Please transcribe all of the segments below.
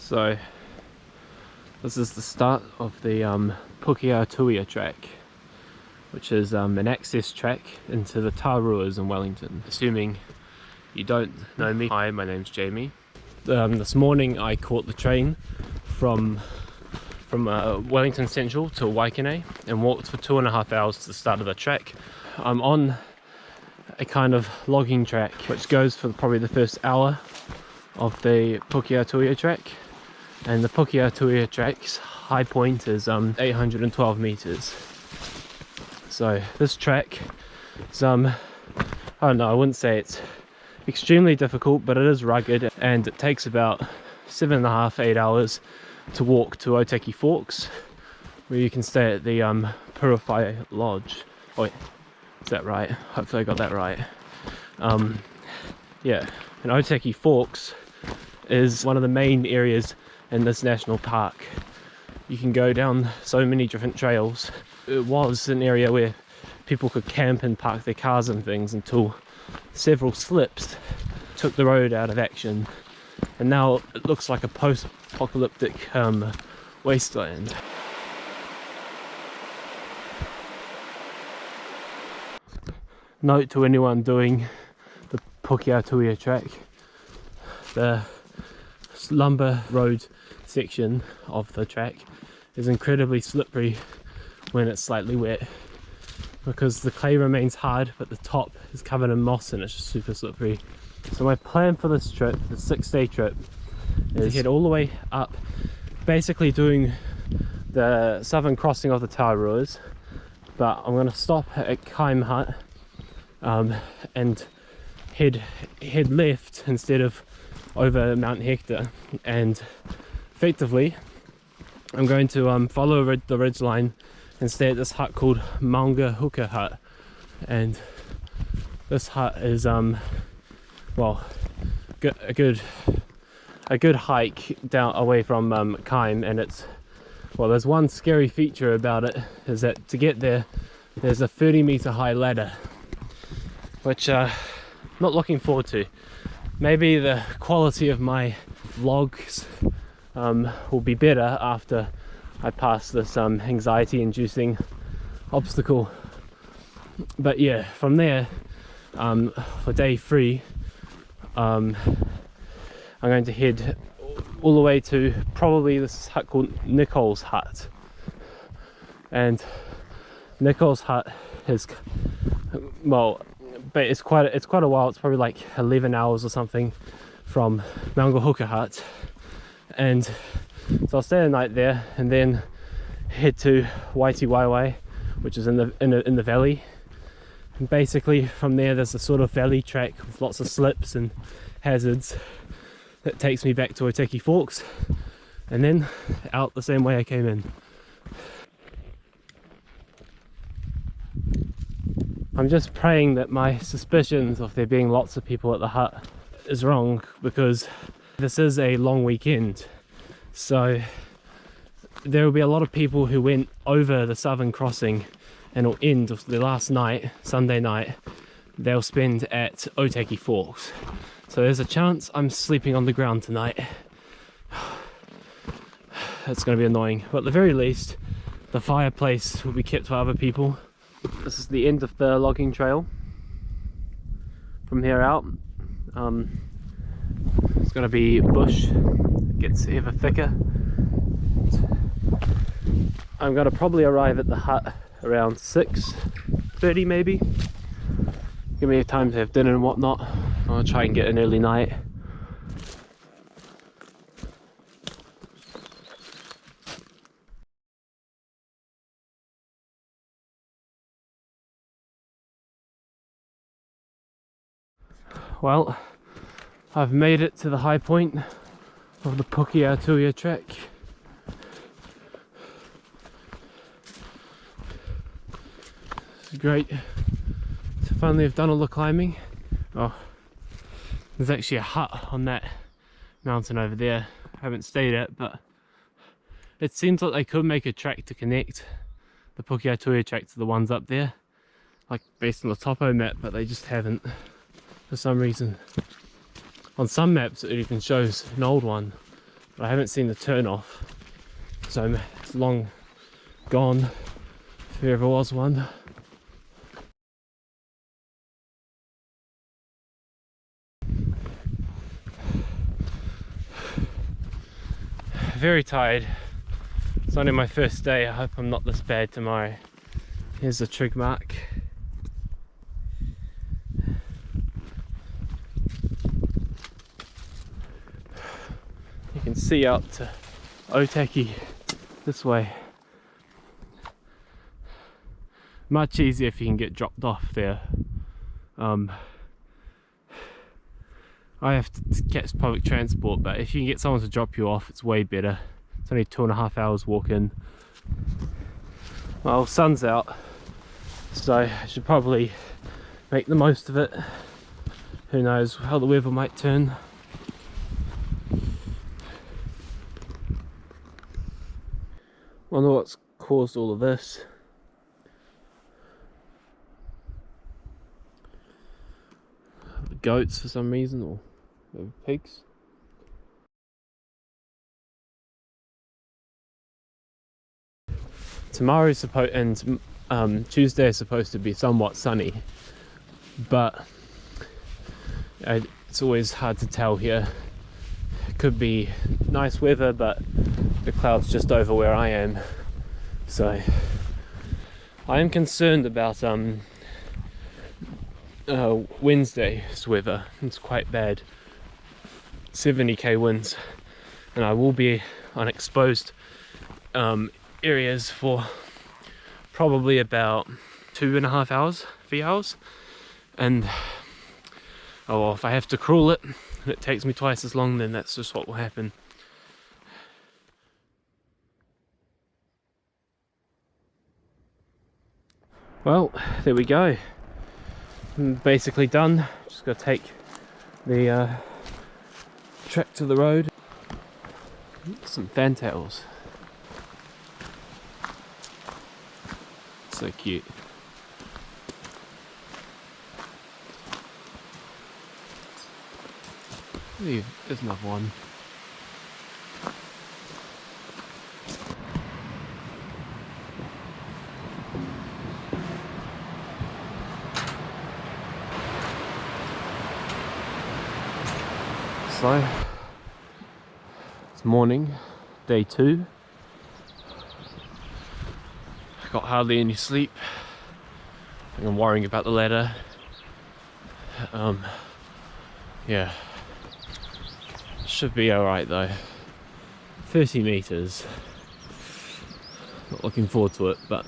So this is the start of the Pukeatuia track, which is an access track into the Tāruas in Wellington. Assuming you don't know me, hi, my name's Jamie. This morning I caught the train from Wellington Central to Waikene and walked for 2.5 hours to the start of the track. I'm on a kind of logging track which goes for probably the first hour of the Pukeatuia track, and the Pukeatuia track's high point is 812 meters. So this track is I don't know, I wouldn't say it's extremely difficult, but it is rugged, and it takes about 7.5–8 hours to walk to Otaki Forks, where you can stay at the Purify Lodge. Oh wait, is that right? Hopefully I got that right. Yeah, and Otaki Forks is one of the main areas in this national park. You can go down so many different trails. It was an area where people could camp and park their cars and things until several slips took the road out of action, and now it looks like a post-apocalyptic wasteland. Note to anyone doing the Pukeatuia track, the lumber road section of the track is incredibly slippery when it's slightly wet, because the clay remains hard but the top is covered in moss and it's just super slippery. So my plan for this trip, the 6-day trip, is to head all the way up, basically doing the southern crossing of the Tāruas, but I'm going to stop at Kaim Hut and head left instead of over Mount Hector, and effectively I'm going to follow the ridge line and stay at this hut called Maunga Huka Hut. And this hut is well, a good hike down away from Kaim, and it's, well, there's one scary feature about it, is that to get there there's a 30-meter high ladder, which I'm not looking forward to. Maybe the quality of my vlogs will be better after I pass this anxiety-inducing obstacle. But yeah, from there, for day 3, I'm going to head all the way to probably this hut called Nicole's Hut. And Nicole's Hut is, well, but it's quite a while. It's probably like 11 hours or something from Maunga Huka Hut, and so I'll stay the night there and then head to Waitiwaiwai, which is in the valley. And basically from there there's a sort of valley track with lots of slips and hazards that takes me back to Otaki Forks, and then out the same way I came in. I'm just praying that my suspicions of there being lots of people at the hut is wrong, because this is a long weekend, so there will be a lot of people who went over the southern crossing, and will end of the last night, Sunday night, they'll spend at Otaki Forks. So there's a chance I'm sleeping on the ground tonight. That's going to be annoying, but at the very least the fireplace will be kept for other people. This is the end of the logging trail. From here out, it's going to be bush. It gets ever thicker. I'm going to probably arrive at the hut around 6:30 maybe. Give me time to have dinner and whatnot. I'll try and get an early night. Well, I've made it to the high point of the Pukeatuia track. It's great to finally have done all the climbing. Oh, there's actually a hut on that mountain over there. I haven't stayed at, but it seems like they could make a track to connect the Pukeatuia track to the ones up there, like based on the topo map, but they just haven't for some reason. On some maps it even shows an old one, but I haven't seen the turn off, so it's long gone if there ever was one. Very tired. It's only my first day. I hope I'm not this bad tomorrow. Here's the trig mark. You can see out to Otaki this way. Much easier if you can get dropped off there. I have to catch public transport, but if you can get someone to drop you off, it's way better. It's only 2.5 hours walk in. Well, sun's out, so I should probably make the most of it. Who knows how the weather might turn. Wonder what's caused all of this. Goats for some reason, or pigs. Tomorrow's supposed, and Tuesday is supposed to be somewhat sunny, but it's always hard to tell here. It could be nice weather, but the cloud's just over where I am, so I am concerned about Wednesday's weather. It's quite bad. 70k winds, and I will be on exposed areas for probably about 2.5 hours, 3 hours, and oh well, if I have to crawl it and it takes me twice as long, then that's just what will happen. Well, there we go. I'm basically done. Just gotta take the track to the road. Some fantails. So cute. Ooh, there's another one. So, it's morning, day 2. I got hardly any sleep. I think I'm worrying about the ladder. Yeah, should be alright though. 30 meters. Not looking forward to it, but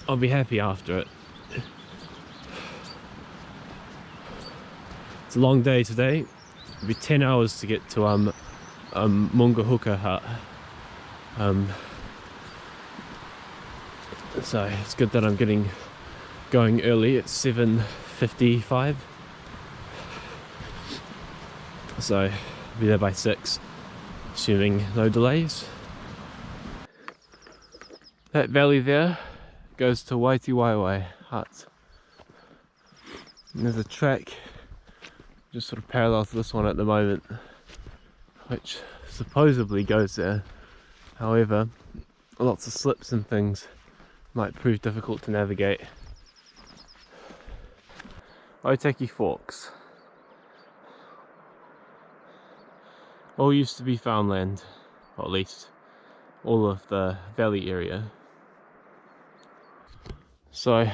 I'll be happy after it. It's a long day today. It'll be 10 hours to get to Mungahuka Hut. So it's good that I'm going early at 7:55. So I'll be there by 6, assuming no delays. That valley there goes to Waitiwaiwai Hut. And there's a track just sort of parallel to this one at the moment, which supposedly goes there. However, lots of slips and things might prove difficult to navigate. Otaki Forks. All used to be farmland, or at least all of the valley area. So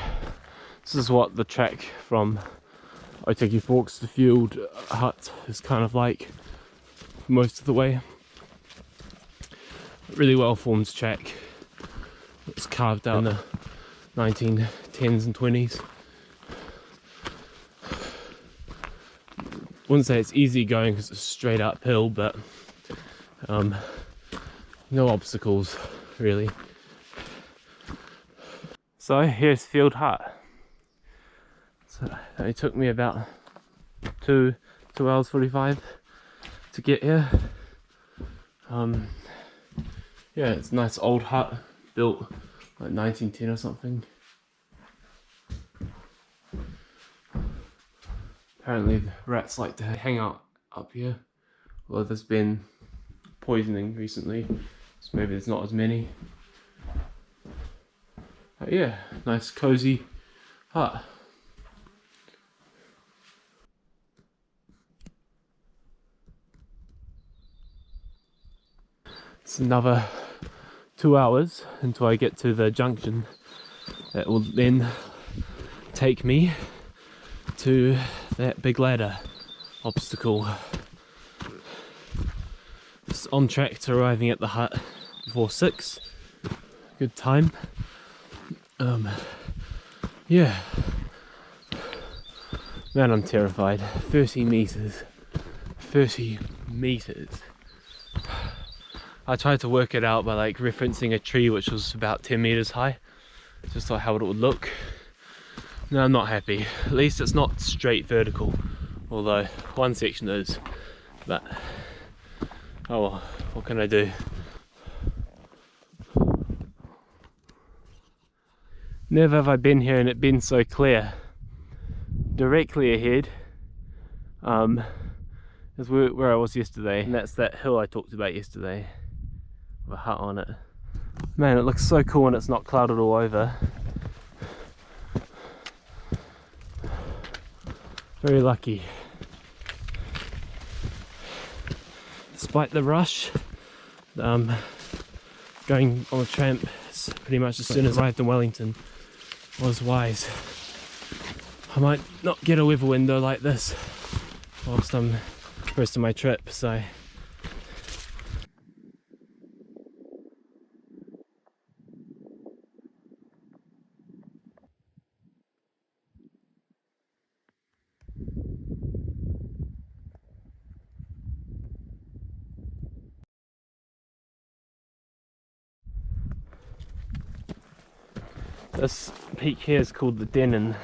this is what the track from Otaki Forks to Field Hut is kind of like most of the way. Really well formed track. It's carved out in the 1910s and 20s. Wouldn't say it's easy going because it's straight uphill, but no obstacles really. So here's Field Hut. So it only took me about 2 hours 45 to get here. Yeah, it's a nice old hut built like 1910 or something. Apparently the rats like to hang out up here, although there's been poisoning recently, so maybe there's not as many. But yeah, nice cozy hut. It's another 2 hours until I get to the junction that will then take me to that big ladder obstacle. It's on track to arriving at the hut before 6. Good time. Yeah. Man, I'm terrified. 30 meters. 30 meters. I tried to work it out by like referencing a tree which was about 10 meters high, just so how it would look. No, I'm not happy. At least it's not straight vertical, although one section is, but oh well, what can I do? Never have I been here and it been so clear. Directly ahead is where I was yesterday, and that's that hill I talked about yesterday. A hut on it. Man, it looks so cool when it's not clouded all over. Very lucky. Despite the rush, going on the tramp pretty much as soon as I arrived in Wellington was wise. I might not get a weather window like this whilst I'm the rest of my trip, so this peak here is called the Denon.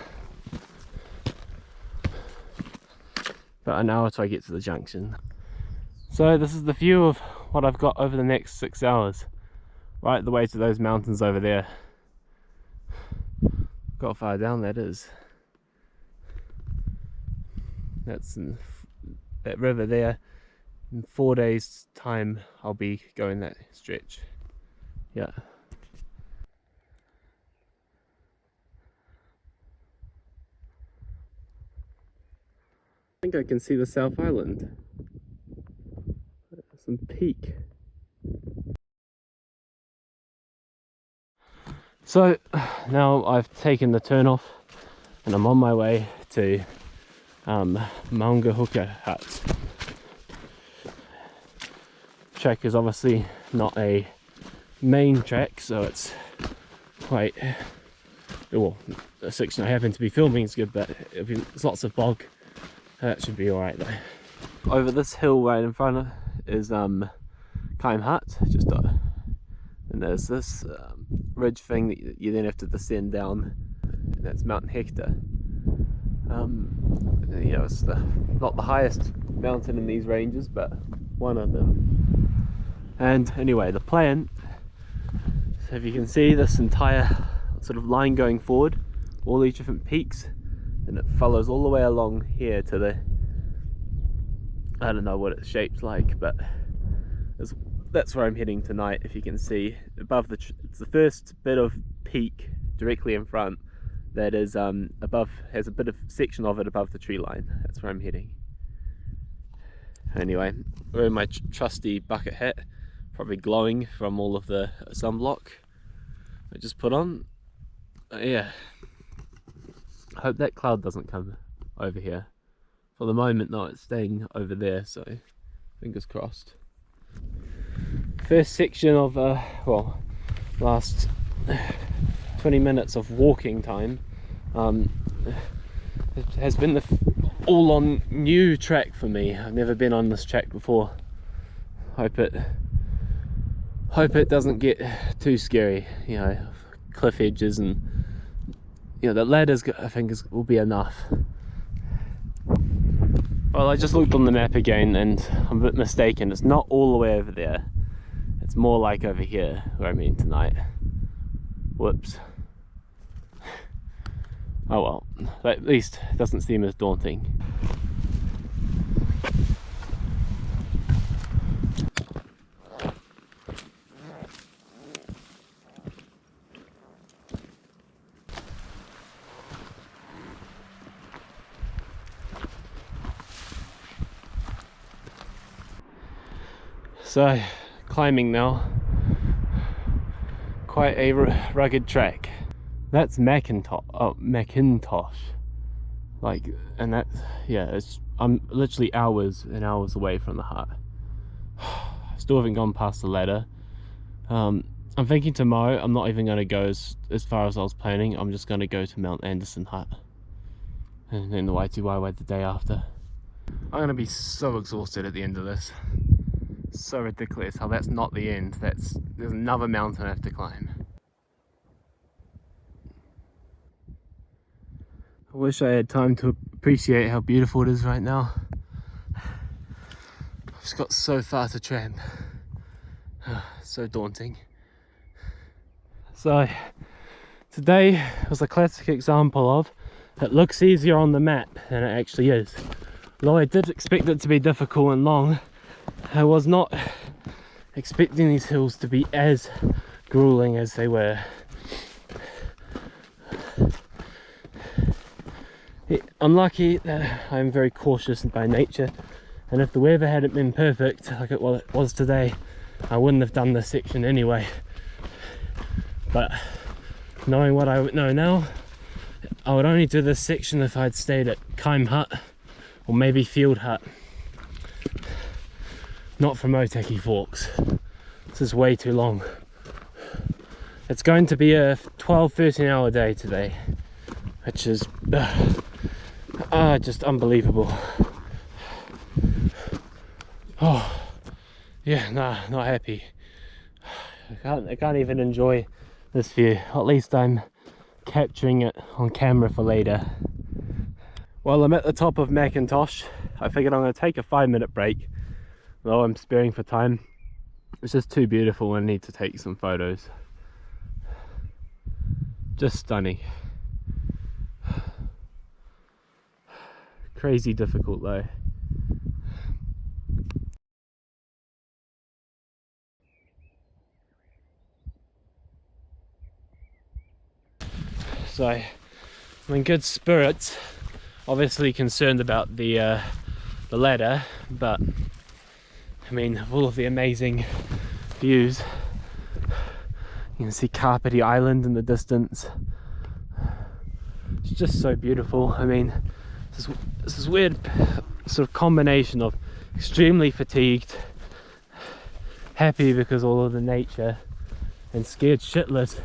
About an hour till I get to the junction. So this is the view of what I've got over the next 6 hours. Right the way to those mountains over there. Look how far down that is. That's that river there. In 4 days time I'll be going that stretch. Yeah. I think I can see the South Island. Some peak. So now I've taken the turn off and I'm on my way to Maunga Huka Hut. Track is obviously not a main track, so it's quite well, the section I happen to be filming is good, but there's lots of bog. That should be alright though. Over this hill right in front of is Kaim Hut, just and there's this ridge thing that you then have to descend down, and that's Mount Hector. You know, it's not the highest mountain in these ranges, but one of them. And anyway, the plan, so if you can see this entire sort of line going forward, all these different peaks, and it follows all the way along here to the, I don't know what it's shaped like, but that's where I'm heading tonight. If you can see above it's the first bit of peak directly in front that is above, has a bit of section of it above the tree line. That's where I'm heading. Anyway, wearing my trusty bucket hat, probably glowing from all of the sunblock I just put on. Yeah, I hope that cloud doesn't come over here. For the moment, no, it's staying over there, so fingers crossed. First section of, well, last 20 minutes of walking time it has been the all on new track for me. I've never been on this track before. Hope it doesn't get too scary, you know, cliff edges, and you know, the ladders I think will be enough. Well, I just looked on the map again and I'm a bit mistaken. It's not all the way over there. It's more like over here where I'm heading tonight. Whoops. Oh well, at least it doesn't seem as daunting. So, climbing now. Quite a rugged track. That's Macintosh. Like, and that's, yeah, I'm literally hours and hours away from the hut. Still haven't gone past the ladder. I'm thinking tomorrow I'm not even going to go as far as I was planning. I'm just going to go to Mount Anderson Hut. And then the Waituwaiwai the day after. I'm going to be so exhausted at the end of this. So ridiculous how that's not the end. There's another mountain I have to climb. I wish I had time to appreciate how beautiful it is right now. I've just got so far to tramp. So daunting. So today was a classic example of it looks easier on the map than it actually is. Though I did expect it to be difficult and long, I was not expecting these hills to be as grueling as they were. I'm lucky that I'm very cautious by nature, and if the weather hadn't been perfect like it was today, I wouldn't have done this section anyway. But knowing what I know now, I would only do this section if I'd stayed at Kaim Hut or maybe Field Hut, not from Otaki Forks. This is way too long. It's going to be a 12-13 hour day today, which is just unbelievable. Oh yeah, nah, not happy. I can't even enjoy this view. At least I'm capturing it on camera for later. Well, I'm at the top of Macintosh. I figured I'm going to take a 5-minute break, though I'm sparing for time. It's just too beautiful and I need to take some photos. Just stunning. Crazy difficult though. So I'm in good spirits. Obviously concerned about the ladder, but I mean, of all of the amazing views, you can see Kapiti Island in the distance. It's just so beautiful. I mean, this weird sort of combination of extremely fatigued, happy because all of the nature, and scared shitless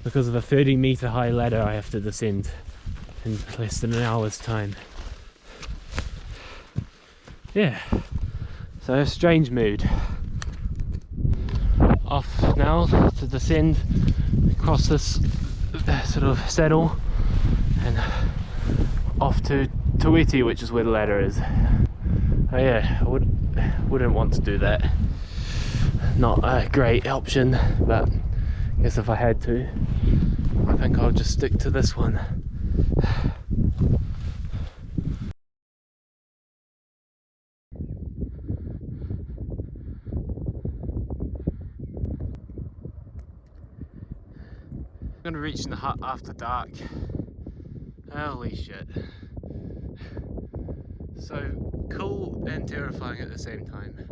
because of a 30-meter high ladder I have to descend in less than an hour's time. Yeah, so a strange mood. Off now to descend across this sort of saddle and off to Tuiti, which is where the ladder is. Oh yeah, I wouldn't want to do that. Not a great option, but I guess if I had to, I think I'll just stick to this one. I'm gonna reach the hut after dark. Holy shit. So cool and terrifying at the same time.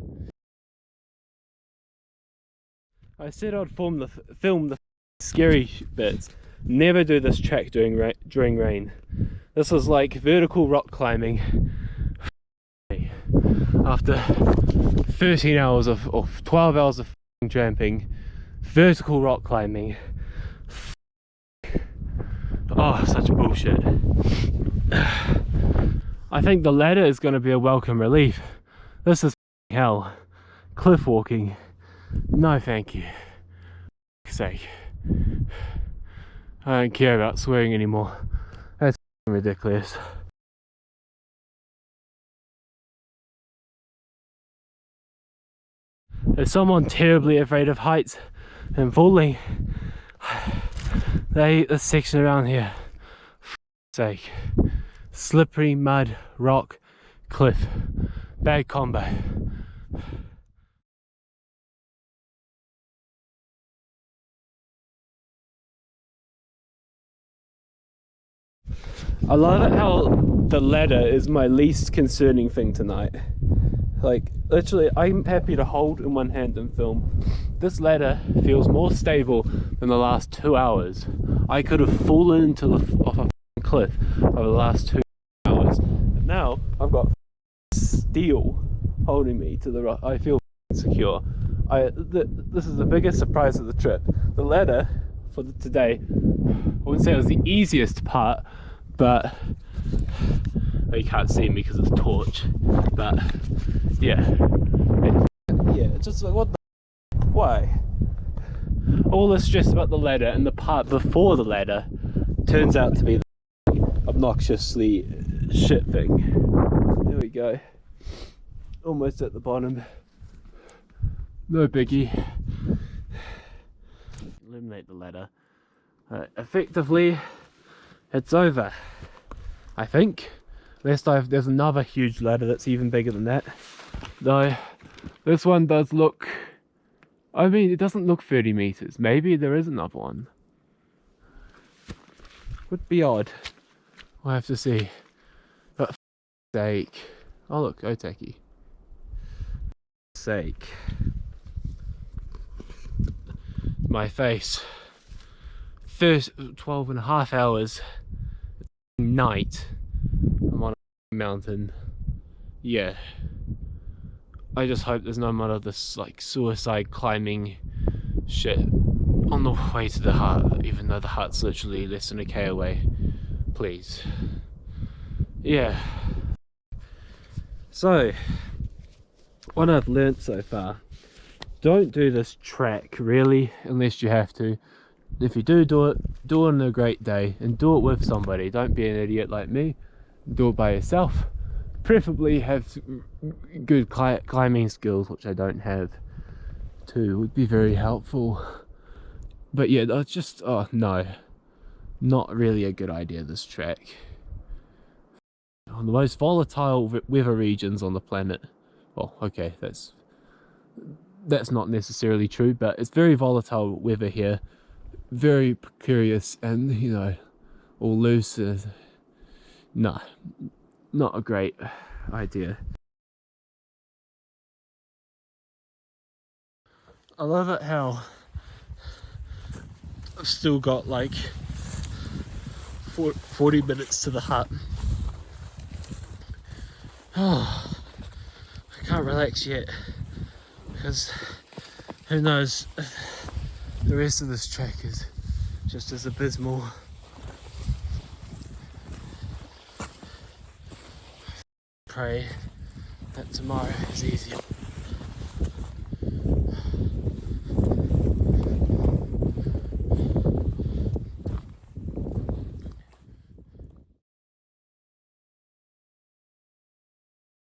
I said I'd film the scary bits. Never do this track during rain. This was like vertical rock climbing. After 13 hours or 12 hours of tramping, vertical rock climbing. Oh, such bullshit. I think the ladder is going to be a welcome relief. This is hell. Cliff walking. No thank you. For sake. I don't care about swearing anymore. That's ridiculous. Is someone terribly afraid of heights and falling? This section around here, for sake. Slippery mud, rock, cliff. Bad combo. I love it how the ladder is my least concerning thing tonight. Like, literally, I'm happy to hold in one hand and film. This ladder feels more stable than the last 2 hours. I could have fallen into off a cliff over the last 2 hours. And now, I've got steel holding me to the rock. I feel secure. This is the biggest surprise of the trip. The ladder for today, I wouldn't say it was the easiest part, but well, you can't see me because of the torch, but yeah, it's just like, what the, why? All the stress about the ladder and the part before the ladder turns out to be the obnoxiously shit thing. There we go, almost at the bottom, no biggie. Eliminate the ladder. Effectively, it's over, I think. There's another huge ladder that's even bigger than that. Though, this one does look... I mean, it doesn't look 30 meters. Maybe there is another one. Would be odd. We'll have to see. But f***'s sake. Oh look, Otaki. Sake. My face. First 12.5 hours night. I'm on a mountain. Yeah. I just hope there's no more of this like suicide climbing shit on the way to the hut, even though the hut's literally less than a K away. Please. Yeah. So, what I've learnt so far, don't do this track really unless you have to. If you do it on a great day and do it with somebody. Don't be an idiot like me. Do it by yourself. Preferably have good climbing skills, which I don't have too. Would be very helpful. But yeah, that's just, oh no, not really a good idea, this track. On the most volatile weather regions on the planet. Well, okay, that's not necessarily true, but it's very volatile weather here. Very precarious and, you know, all loose. No, not a great idea. I love it how I've still got like 40 minutes to the hut. Oh, I can't relax yet because who knows if the rest of this track is just as abysmal. Pray that tomorrow is easier.